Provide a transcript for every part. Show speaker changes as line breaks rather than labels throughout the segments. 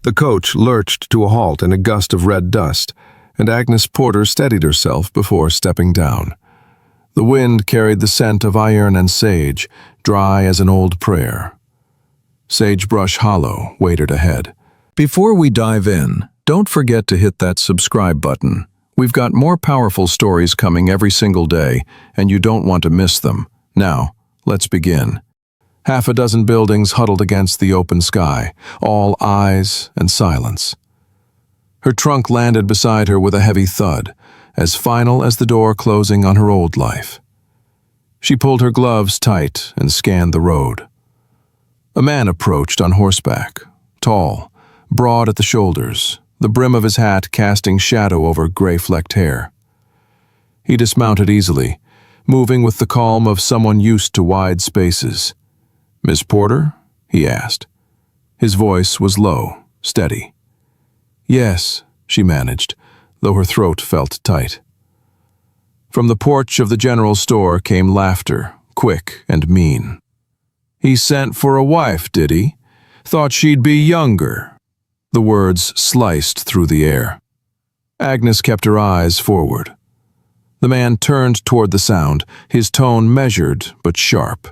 The coach lurched to a halt in a gust of red dust, and Agnes Porter steadied herself before stepping down. The wind carried the scent of iron and sage, dry as an old prayer. Sagebrush Hollow waited ahead. Before we dive in, don't forget to hit that subscribe button. We've got more powerful stories coming every single day, and you don't want to miss them. Now, let's begin. Half a dozen buildings huddled against the open sky, all eyes and silence. Her trunk landed beside her with a heavy thud, as final as the door closing on her old life. She pulled her gloves tight and scanned the road. A man approached on horseback, tall, broad at the shoulders, the brim of his hat casting shadow over gray-flecked hair. He dismounted easily, moving with the calm of someone used to wide spaces. "Miss Porter?" he asked. His voice was low, steady. "Yes," she managed, though her throat felt tight. From the porch of the general store came laughter, quick and mean. "He sent for a wife, did he? Thought she'd be younger." The words sliced through the air. Agnes kept her eyes forward. The man turned toward the sound, his tone measured but sharp.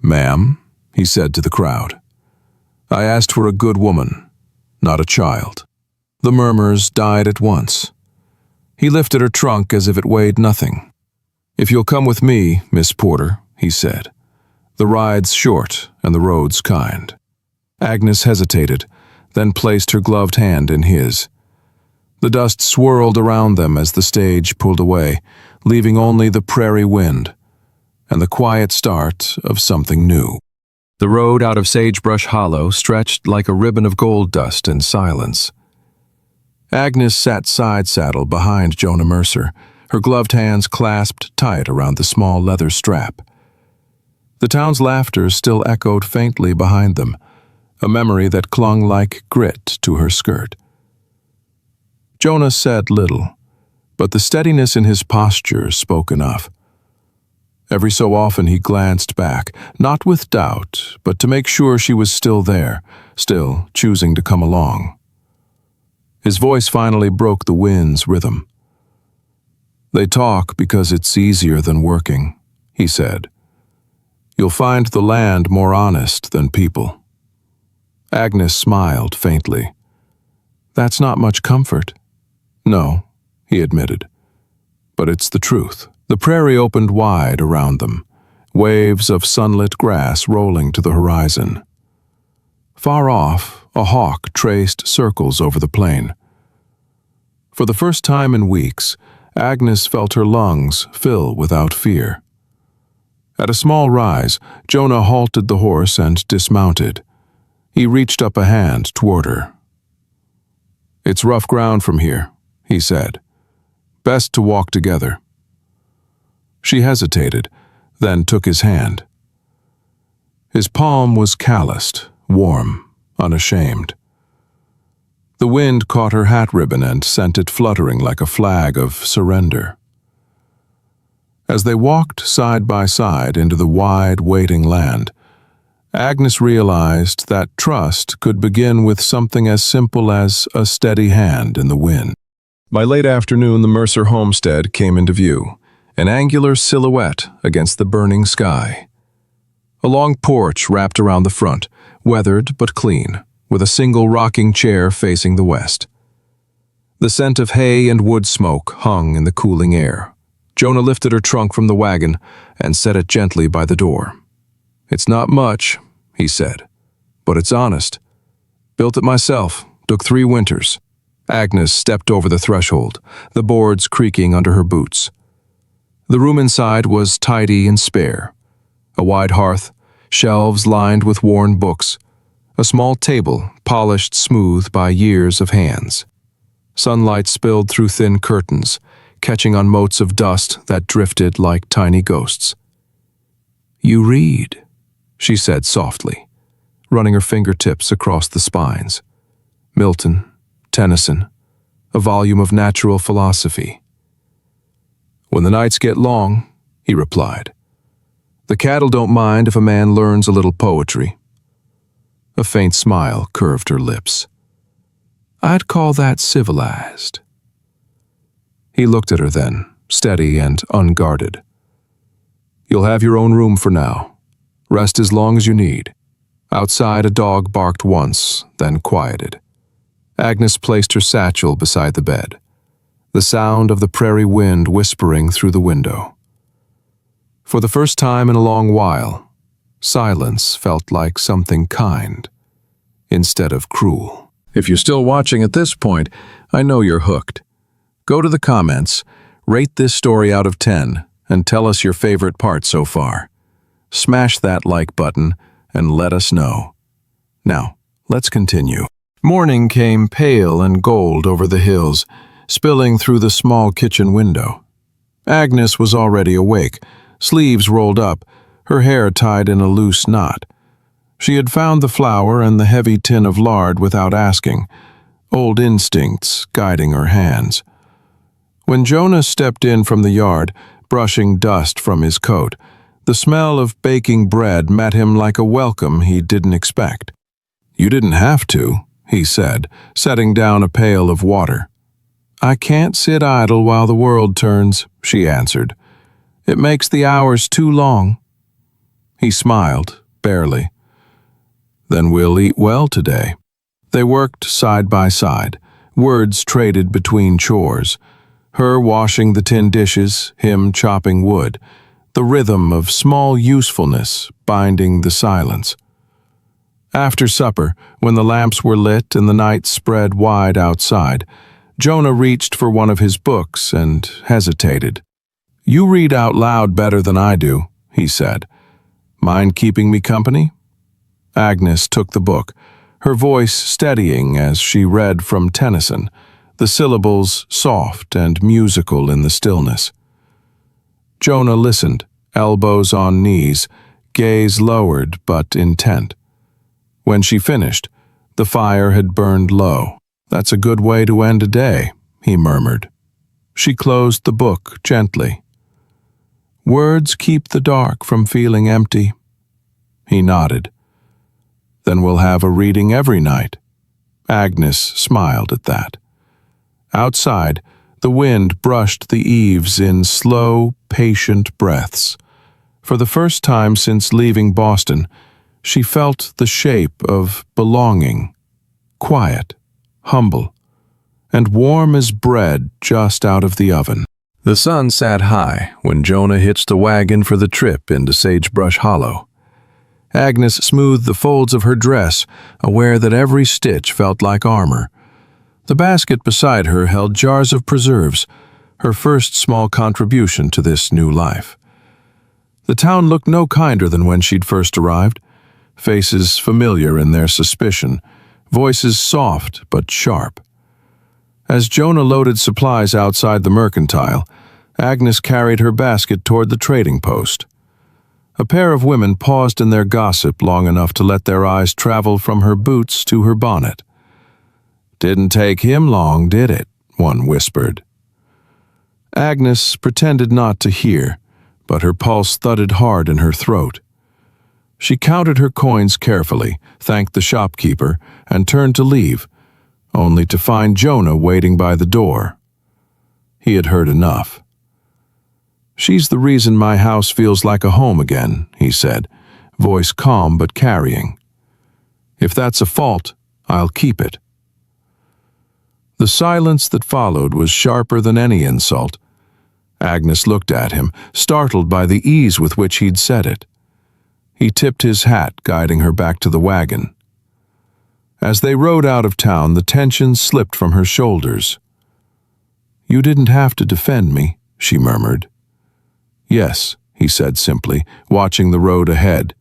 "Ma'am," he said to the crowd, "I asked for a good woman, not a child." The murmurs died at once. He lifted her trunk as if it weighed nothing. "If you'll come with me, Miss Porter," he said. "The ride's short and the road's kind." Agnes hesitated, then placed her gloved hand in his. The dust swirled around them as the stage pulled away, leaving only the prairie wind and the quiet start of something new. The road out of Sagebrush Hollow stretched like a ribbon of gold dust and silence. Agnes sat side-saddle behind Jonah Mercer, her gloved hands clasped tight around the small leather strap. The town's laughter still echoed faintly behind them, a memory that clung like grit to her skirt. Jonah said little, but the steadiness in his posture spoke enough. Every so often he glanced back, not with doubt, but to make sure she was still there, still choosing to come along. His voice finally broke the wind's rhythm. "They talk because it's easier than working," he said. "You'll find the land more honest than people." Agnes smiled faintly. "That's not much comfort." "No," he admitted, "but it's the truth." The prairie opened wide around them, waves of sunlit grass rolling to the horizon. Far off, a hawk traced circles over the plain. For the first time in weeks, Agnes felt her lungs fill without fear. At a small rise, Jonah halted the horse and dismounted. He reached up a hand toward her. "It's rough ground from here," he said. "Best to walk together." She hesitated, then took his hand. His palm was calloused, warm, unashamed. The wind caught her hat ribbon and sent it fluttering like a flag of surrender. As they walked side by side into the wide, waiting land, Agnes realized that trust could begin with something as simple as a steady hand in the wind. By late afternoon, the Mercer homestead came into view, an angular silhouette against the burning sky. A long porch wrapped around the front, weathered but clean, with a single rocking chair facing the west. The scent of hay and wood smoke hung in the cooling air. Jonah lifted her trunk from the wagon and set it gently by the door. "It's not much," he said, "but it's honest. Built it myself, took 3 winters." Agnes stepped over the threshold, the boards creaking under her boots. The room inside was tidy and spare. A wide hearth, shelves lined with worn books, a small table polished smooth by years of hands. Sunlight spilled through thin curtains, catching on motes of dust that drifted like tiny ghosts. "You read," she said softly, running her fingertips across the spines. Milton, Tennyson, a volume of natural philosophy. "When the nights get long," he replied. "The cattle don't mind if a man learns a little poetry." A faint smile curved her lips. I'd call that civilized." He looked at her then, steady and unguarded. "You'll have your own room for now. Rest as long as you need." Outside, a dog barked once, then quieted. Agnes placed her satchel beside the bed, the sound of the prairie wind whispering through the window. For the first time in a long while, silence felt like something kind, instead of cruel. If you're still watching at this point, I know you're hooked. Go to the comments, rate this story out of 10, and tell us your favorite part so far. Smash that like button and let us know. Now, let's continue. Morning came pale and gold over the hills, spilling through the small kitchen window. Agnes was already awake, sleeves rolled up, her hair tied in a loose knot. She had found the flour and the heavy tin of lard without asking, old instincts guiding her hands. When Jonah stepped in from the yard, brushing dust from his coat, the smell of baking bread met him like a welcome he didn't expect. "You didn't have to," he said, setting down a pail of water. "I can't sit idle while the world turns," she answered. "It makes the hours too long." He smiled, barely. "Then we'll eat well today." They worked side by side, words traded between chores, her washing the tin dishes, him chopping wood, the rhythm of small usefulness binding the silence. After supper, when the lamps were lit and the night spread wide outside, Jonah reached for one of his books and hesitated. "You read out loud better than I do," he said. "Mind keeping me company?" Agnes took the book, her voice steadying as she read from Tennyson, the syllables soft and musical in the stillness. Jonah listened, elbows on knees, gaze lowered but intent. When she finished, the fire had burned low. "That's a good way to end a day," he murmured. She closed the book gently. "Words keep the dark from feeling empty." He nodded. "Then we'll have a reading every night." Agnes smiled at that. Outside, the wind brushed the eaves in slow, patient breaths. For the first time since leaving Boston, she felt the shape of belonging, quiet, humble, and warm as bread just out of the oven. The sun sat high when Jonah hitched the wagon for the trip into Sagebrush Hollow. Agnes smoothed the folds of her dress, aware that every stitch felt like armor. The basket beside her held jars of preserves, her first small contribution to this new life. The town looked no kinder than when she'd first arrived, faces familiar in their suspicion, voices soft but sharp. As Jonah loaded supplies outside the mercantile, Agnes carried her basket toward the trading post. A pair of women paused in their gossip long enough to let their eyes travel from her boots to her bonnet. "Didn't take him long, did it?" one whispered. Agnes pretended not to hear, but her pulse thudded hard in her throat. She counted her coins carefully, thanked the shopkeeper, and turned to leave, only to find Jonah waiting by the door. He had heard enough. "She's the reason my house feels like a home again," he said, voice calm but carrying. "If that's a fault, I'll keep it." The silence that followed was sharper than any insult. Agnes looked at him, startled by the ease with which he'd said it. He tipped his hat, guiding her back to the wagon. As they rode out of town, the tension slipped from her shoulders. "You didn't have to defend me," she murmured. "Yes," he said simply, watching the road ahead.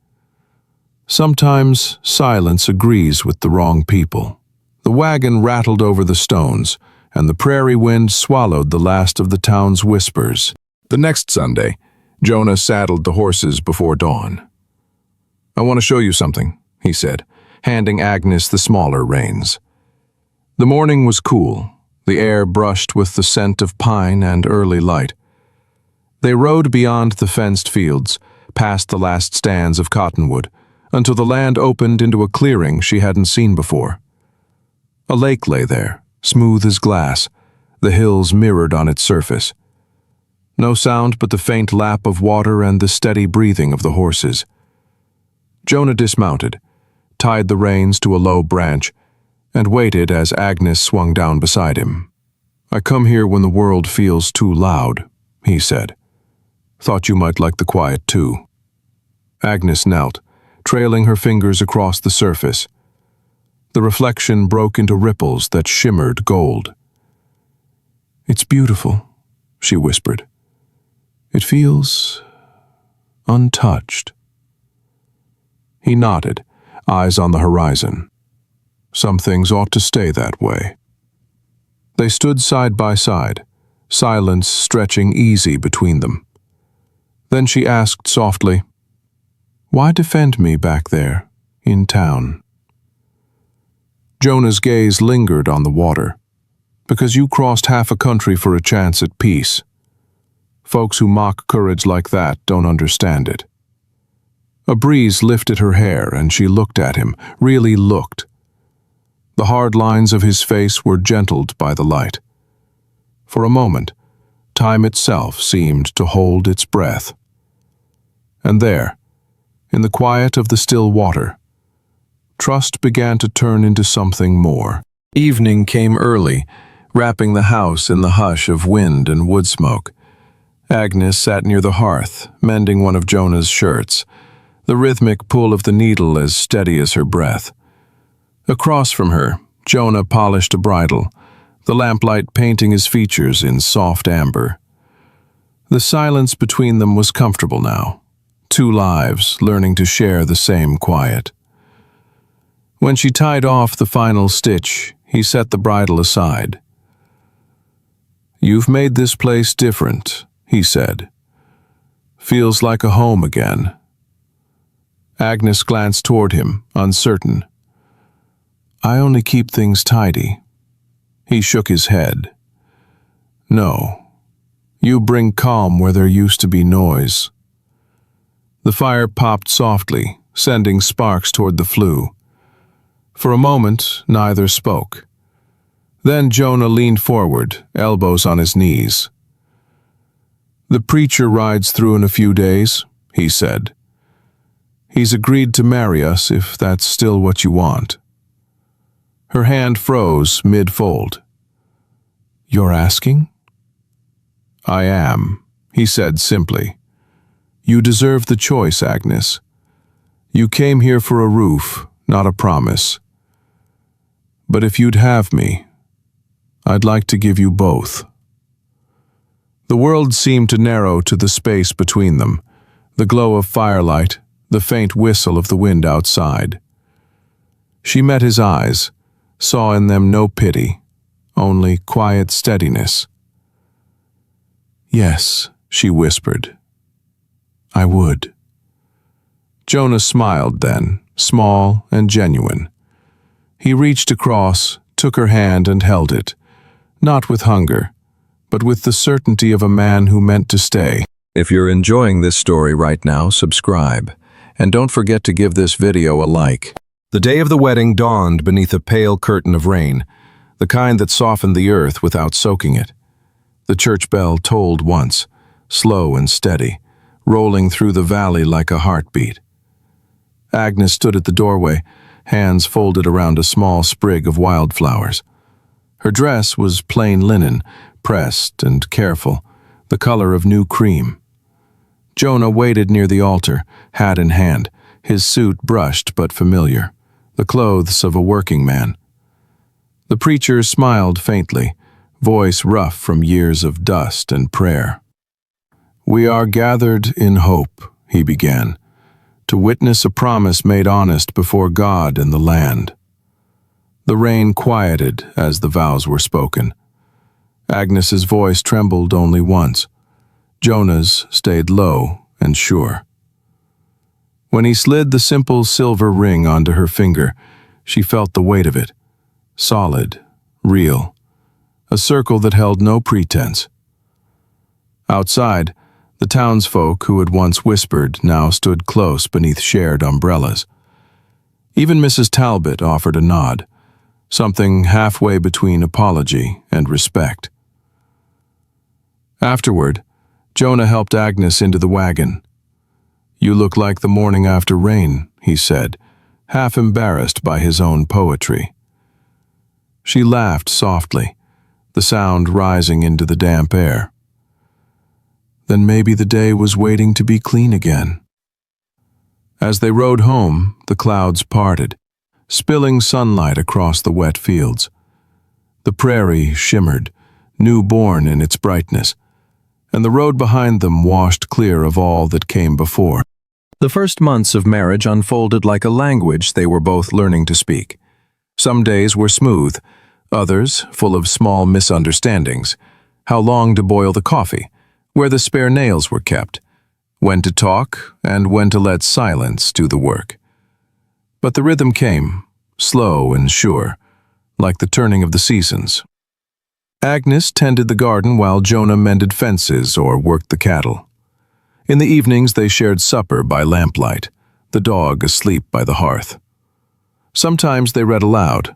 "Sometimes silence agrees with the wrong people." The wagon rattled over the stones, and the prairie wind swallowed the last of the town's whispers. The next Sunday, Jonah saddled the horses before dawn. "I want to show you something," he said, handing Agnes the smaller reins. The morning was cool, the air brushed with the scent of pine and early light. They rode beyond the fenced fields, past the last stands of cottonwood, until the land opened into a clearing she hadn't seen before. A lake lay there, smooth as glass, the hills mirrored on its surface. No sound but the faint lap of water and the steady breathing of the horses. Jonah dismounted, tied the reins to a low branch, and waited as Agnes swung down beside him. "I come here when the world feels too loud," he said. "Thought you might like the quiet too." Agnes knelt, trailing her fingers across the surface. The reflection broke into ripples that shimmered gold. "It's beautiful," she whispered. "It feels untouched." He nodded, eyes on the horizon. Some things ought to stay that way. They stood side by side, silence stretching easy between them. Then she asked softly, "Why defend me back there, in town?" Jonah's gaze lingered on the water. "Because you crossed half a country for a chance at peace. Folks who mock courage like that don't understand it." A breeze lifted her hair and she looked at him, really looked. The hard lines of his face were gentled by the light. For a moment, time itself seemed to hold its breath. And there, in the quiet of the still water, trust began to turn into something more. Evening came early, wrapping the house in the hush of wind and wood smoke. Agnes sat near the hearth, mending one of Jonah's shirts, the rhythmic pull of the needle as steady as her breath. Across from her, Jonah polished a bridle, the lamplight painting his features in soft amber. The silence between them was comfortable now, two lives learning to share the same quiet. When she tied off the final stitch, he set the bridle aside. "You've made this place different," he said. "Feels like a home again." Agnes glanced toward him, uncertain. "I only keep things tidy." He shook his head. "No, you bring calm where there used to be noise." The fire popped softly, sending sparks toward the flue. For a moment, neither spoke. Then Jonah leaned forward, elbows on his knees. "The preacher rides through in a few days," he said. "He's agreed to marry us if that's still what you want." Her hand froze mid-fold. "You're asking?" "I am," he said simply. "You deserve the choice, Agnes. You came here for a roof, not a promise. But if you'd have me, I'd like to give you both." The world seemed to narrow to the space between them, the glow of firelight, the faint whistle of the wind outside. She met his eyes, saw in them no pity, only quiet steadiness. "Yes," she whispered. "I would." Jonah smiled then, small and genuine. He reached across, took her hand and held it, not with hunger, but with the certainty of a man who meant to stay. If you're enjoying this story right now, subscribe, and don't forget to give this video a like. The day of the wedding dawned beneath a pale curtain of rain, the kind that softened the earth without soaking it. The church bell tolled once, slow and steady, rolling through the valley like a heartbeat. Agnes stood at the doorway, hands folded around a small sprig of wildflowers. Her dress was plain linen, pressed and careful, the color of new cream. Jonah waited near the altar, hat in hand, his suit brushed but familiar, the clothes of a working man. The preacher smiled faintly, voice rough from years of dust and prayer. "We are gathered in hope," he began, "to witness a promise made honest before God and the land." The rain quieted as the vows were spoken. Agnes's voice trembled only once. Jonah's stayed low and sure. When he slid the simple silver ring onto her finger, she felt the weight of it. Solid, real, a circle that held no pretense. Outside, the townsfolk who had once whispered now stood close beneath shared umbrellas. Even Mrs. Talbot offered a nod. something halfway between apology and respect. Afterward, Jonah helped Agnes into the wagon. "You look like the morning after rain," he said, half embarrassed by his own poetry. She laughed softly, the sound rising into the damp air. Then maybe the day was waiting to be clean again. As they rode home, the clouds parted, spilling sunlight across the wet fields. The prairie shimmered, new-born in its brightness, and the road behind them washed clear of all that came before. The first months of marriage unfolded like a language they were both learning to speak. Some days were smooth, others full of small misunderstandings. How long to boil the coffee, where the spare nails were kept, when to talk and when to let silence do the work. But the rhythm came, slow and sure, like the turning of the seasons. Agnes tended the garden while Jonah mended fences or worked the cattle. In the evenings they shared supper by lamplight, the dog asleep by the hearth. Sometimes they read aloud.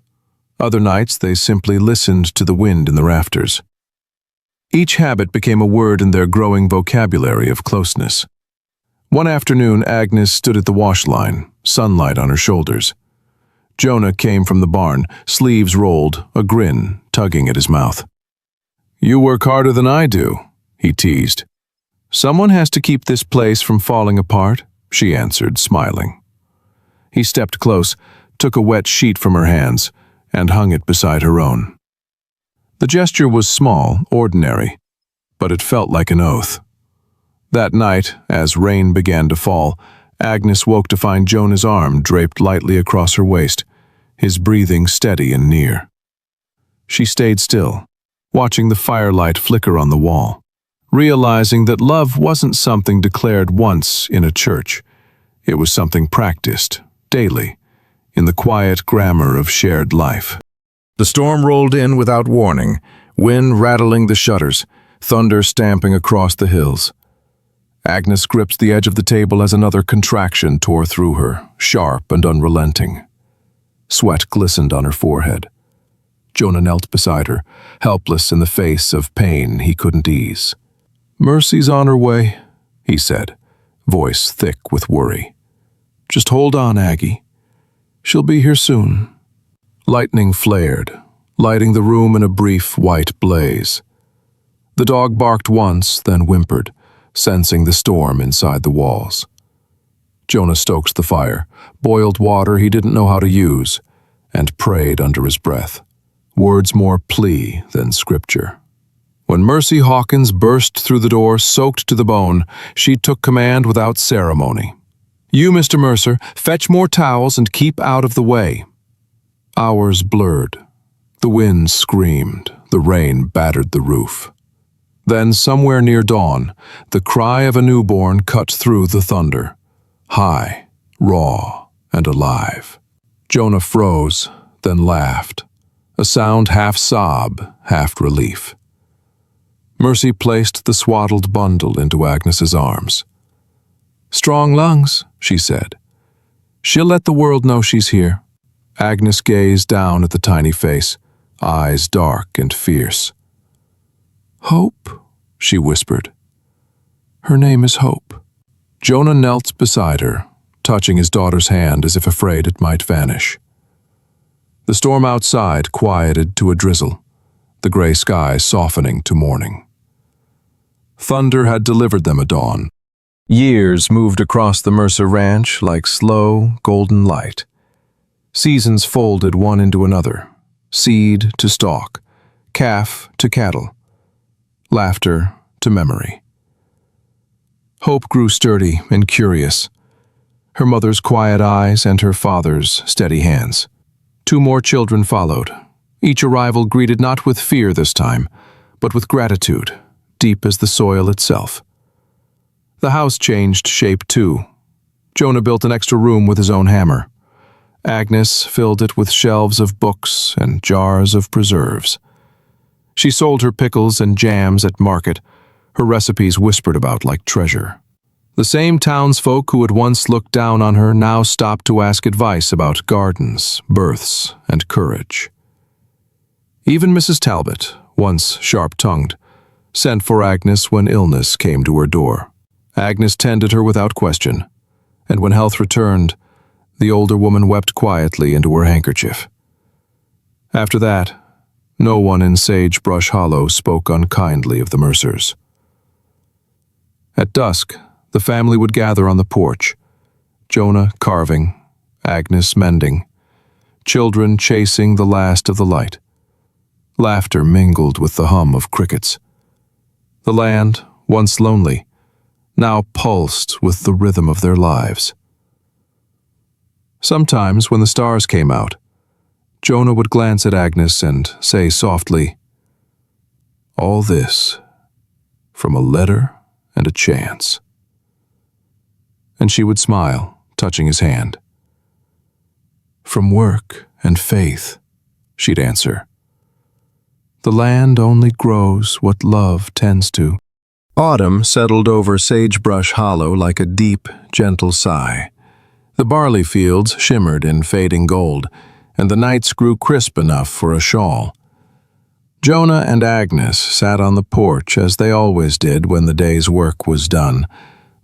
Other nights they simply listened to the wind in the rafters. Each habit became a word in their growing vocabulary of closeness. One afternoon, Agnes stood at the wash line, sunlight on her shoulders. Jonah came from the barn, sleeves rolled, a grin tugging at his mouth. "You work harder than I do," he teased. "Someone has to keep this place from falling apart," she answered, smiling. He stepped close, took a wet sheet from her hands, and hung it beside her own. The gesture was small, ordinary, but it felt like an oath. That night, as rain began to fall, Agnes woke to find Jonah's arm draped lightly across her waist, his breathing steady and near. She stayed still, watching the firelight flicker on the wall, realizing that love wasn't something declared once in a church. It was something practiced, daily, in the quiet grammar of shared life. The storm rolled in without warning, wind rattling the shutters, thunder stamping across the hills. Agnes gripped the edge of the table as another contraction tore through her, sharp and unrelenting. Sweat glistened on her forehead. Jonah knelt beside her, helpless in the face of pain he couldn't ease. "Mercy's on her way," he said, voice thick with worry. "Just hold on, Aggie. She'll be here soon." Lightning flared, lighting the room in a brief white blaze. The dog barked once, then whimpered, sensing the storm inside the walls. Jonah stoked the fire, boiled water he didn't know how to use, and prayed under his breath, words more plea than scripture. When Mercy Hawkins burst through the door, soaked to the bone, she took command without ceremony. "You, Mr. Mercer, fetch more towels and keep out of the way." Hours blurred. The wind screamed, the rain battered the roof. Then, somewhere near dawn, the cry of a newborn cut through the thunder, high, raw, and alive. Jonah froze, then laughed, a sound half sob, half relief. Mercy placed the swaddled bundle into Agnes's arms. "Strong lungs," she said. "She'll let the world know she's here." Agnes gazed down at the tiny face, eyes dark and fierce. "Hope," she whispered. "Her name is Hope." Jonah knelt beside her, touching his daughter's hand as if afraid it might vanish. The storm outside quieted to a drizzle, the gray sky softening to morning. Thunder had delivered them a dawn. Years moved across the Mercer Ranch like slow, golden light. Seasons folded one into another, seed to stalk, calf to cattle, laughter to memory. Hope grew sturdy and curious, her mother's quiet eyes and her father's steady hands. 2 more children followed, each arrival greeted not with fear this time, but with gratitude, deep as the soil itself. The house changed shape too. Jonah built an extra room with his own hammer. Agnes filled it with shelves of books and jars of preserves. She sold her pickles and jams at market, her recipes whispered about like treasure. The same townsfolk who had once looked down on her now stopped to ask advice about gardens, births, and courage. Even Mrs. Talbot, once sharp-tongued, sent for Agnes when illness came to her door. Agnes tended her without question, and when health returned, the older woman wept quietly into her handkerchief. After that, no one in Sagebrush Hollow spoke unkindly of the Mercers. At dusk, the family would gather on the porch, Jonah carving, Agnes mending, children chasing the last of the light. Laughter mingled with the hum of crickets. The land, once lonely, now pulsed with the rhythm of their lives. Sometimes, when the stars came out, Jonah would glance at Agnes and say softly, "All this from a letter and a chance." And she would smile, touching his hand. "From work and faith," she'd answer. "The land only grows what love tends to." Autumn settled over Sagebrush Hollow like a deep, gentle sigh. The barley fields shimmered in fading gold, and the nights grew crisp enough for a shawl. Jonah and Agnes sat on the porch as they always did when the day's work was done,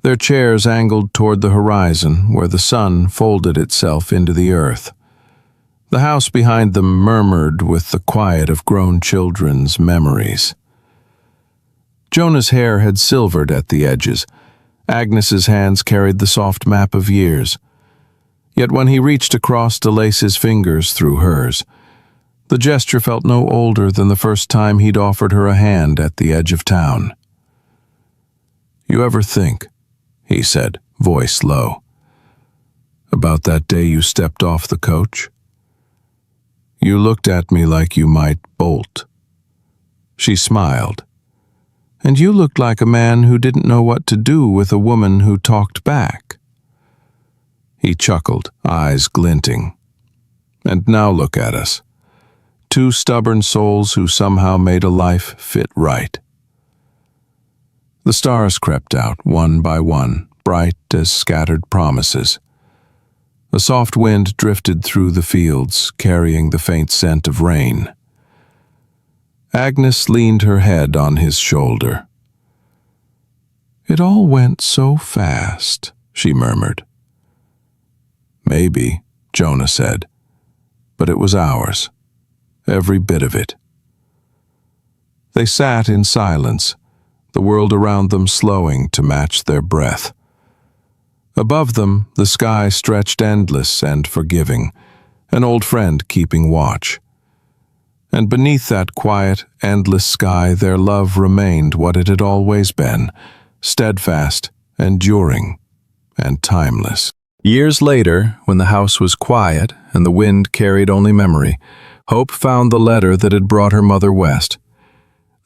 their chairs angled toward the horizon where the sun folded itself into the earth. The house behind them murmured with the quiet of grown children's memories. Jonah's hair had silvered at the edges. Agnes's hands carried the soft map of years. Yet when he reached across to lace his fingers through hers, the gesture felt no older than the first time he'd offered her a hand at the edge of town. "You ever think," he said, voice low, "about that day you stepped off the coach? You looked at me like you might bolt." She smiled. "And you looked like a man who didn't know what to do with a woman who talked back." He chuckled, eyes glinting. "And now look at us. Two stubborn souls who somehow made a life fit right." The stars crept out, one by one, bright as scattered promises. A soft wind drifted through the fields, carrying the faint scent of rain. Agnes leaned her head on his shoulder. "It all went so fast," she murmured. "Maybe," Jonah said, "but it was ours, every bit of it." They sat in silence, the world around them slowing to match their breath. Above them, the sky stretched endless and forgiving, an old friend keeping watch. And beneath that quiet, endless sky, their love remained what it had always been, steadfast, enduring, and timeless. Years later, when the house was quiet and the wind carried only memory, Hope found the letter that had brought her mother west.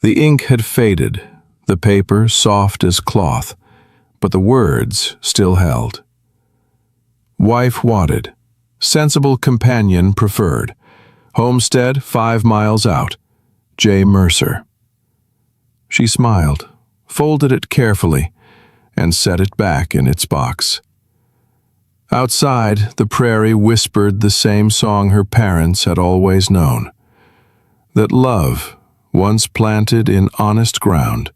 The ink had faded, the paper soft as cloth, but the words still held. Wife wanted, sensible companion preferred, homestead 5 miles out, J. Mercer. She smiled, folded it carefully, and set it back in its box. Outside, the prairie whispered the same song her parents had always known, that love, once planted in honest ground,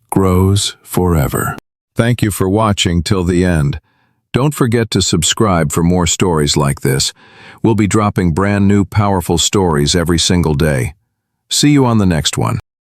grows forever. Thank you for watching till the end. Don't forget to subscribe for more stories like this. We'll be dropping brand new powerful stories every single day. See you on the next one.